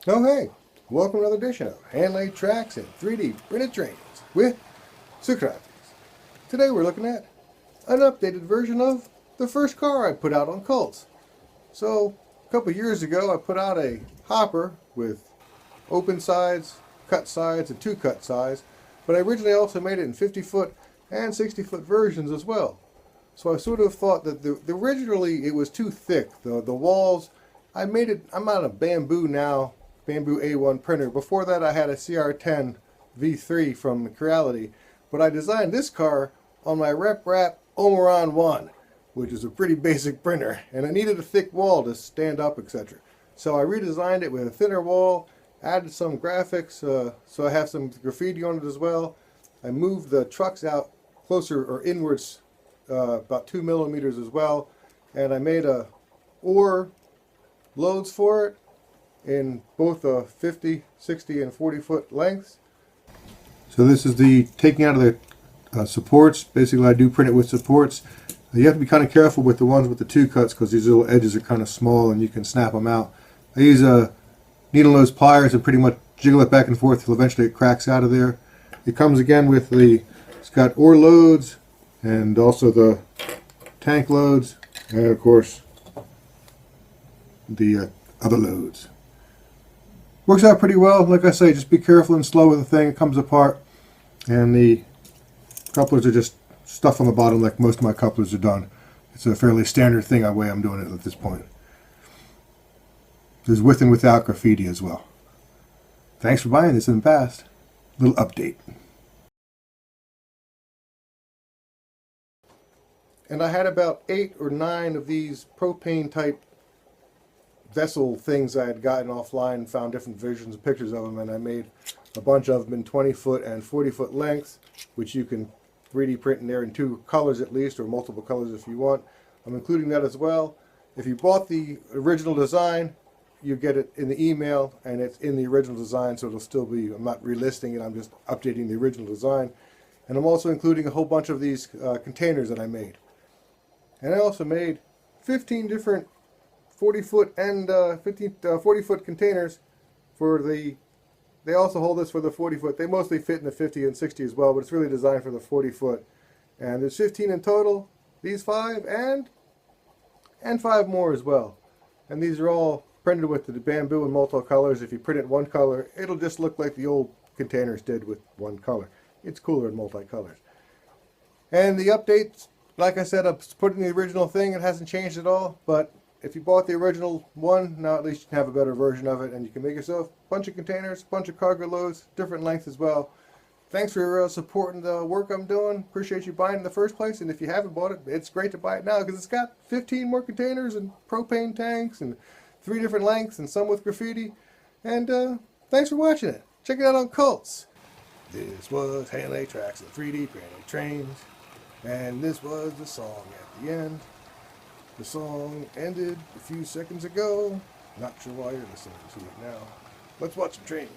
Oh hey, welcome to another edition of Hand-Laid Tracks and 3D Printed Trains with Socrates. Today we're looking at an updated version of the first car I put out on Cults. So, a couple years ago I put out a hopper with open sides, cut sides, and two cut sides, but I originally also made it in 50-foot and 60-foot versions as well. So I sort of thought that originally it was too thick. The walls, I'm on a Bambu now, Bambu A1 printer. Before that I had a CR10 V3 from Creality, but I designed this car on my RepRap Ormerod 1, which is a pretty basic printer, and I needed a thick wall to stand up, etc. So I redesigned it with a thinner wall, added some graphics, so I have some graffiti on it as well. I moved the trucks out closer or inwards about 2 millimeters as well, and I made ore loads for it in both 50, 60, and 40-foot lengths. So this is the taking out of the supports. Basically I do print it with supports. You have to be kind of careful with the ones with the two cuts because these little edges are kind of small and you can snap them out. I use needle nose pliers and pretty much jiggle it back and forth till eventually it cracks out of there. It comes again with it's got ore loads and also the tank loads and of course the other loads. Works out pretty well. Like I say, just be careful and slow with the thing. It comes apart, and the couplers are just stuff on the bottom like most of my couplers are done. It's a fairly standard thing, the way I'm doing it at this point. There's with and without graffiti as well. Thanks for buying this in the past. Little update. And I had about 8 or 9 of these propane type vessel things I had gotten offline and found different versions and pictures of them, and I made a bunch of them in 20-foot and 40-foot lengths, which you can 3D print in there in 2 colors at least, or multiple colors if you want. I'm including that as well. If you bought the original design, you get it in the email, and it's in the original design, so it'll still be, I'm not relisting it, I'm just updating the original design. And I'm also including a whole bunch of these containers that I made. And I also made 15 different 40-foot and 40-foot containers for they also hold this for the 40-foot. They mostly fit in the 50 and 60 as well, but it's really designed for the 40-foot. And there's 15 in total, these 5 and 5 more as well. And these are all printed with the Bambu in multicolors. If you print it one color, it'll just look like the old containers did with one color. It's cooler in multicolors. And the updates, like I said, I'm putting the original thing. It hasn't changed at all, but if you bought the original one, now at least you can have a better version of it, and you can make yourself a bunch of containers, a bunch of cargo loads, different lengths as well. Thanks for supporting the work I'm doing. Appreciate you buying in the first place, and if you haven't bought it, it's great to buy it now because it's got 15 more containers and propane tanks and 3 different lengths and some with graffiti. And thanks for watching it. Check it out on Cults. This was Hand-Laid Tracks and 3D Printed Trains, and this was the song at the end. The song ended a few seconds ago. Not sure why you're listening to it now. Let's watch some trains.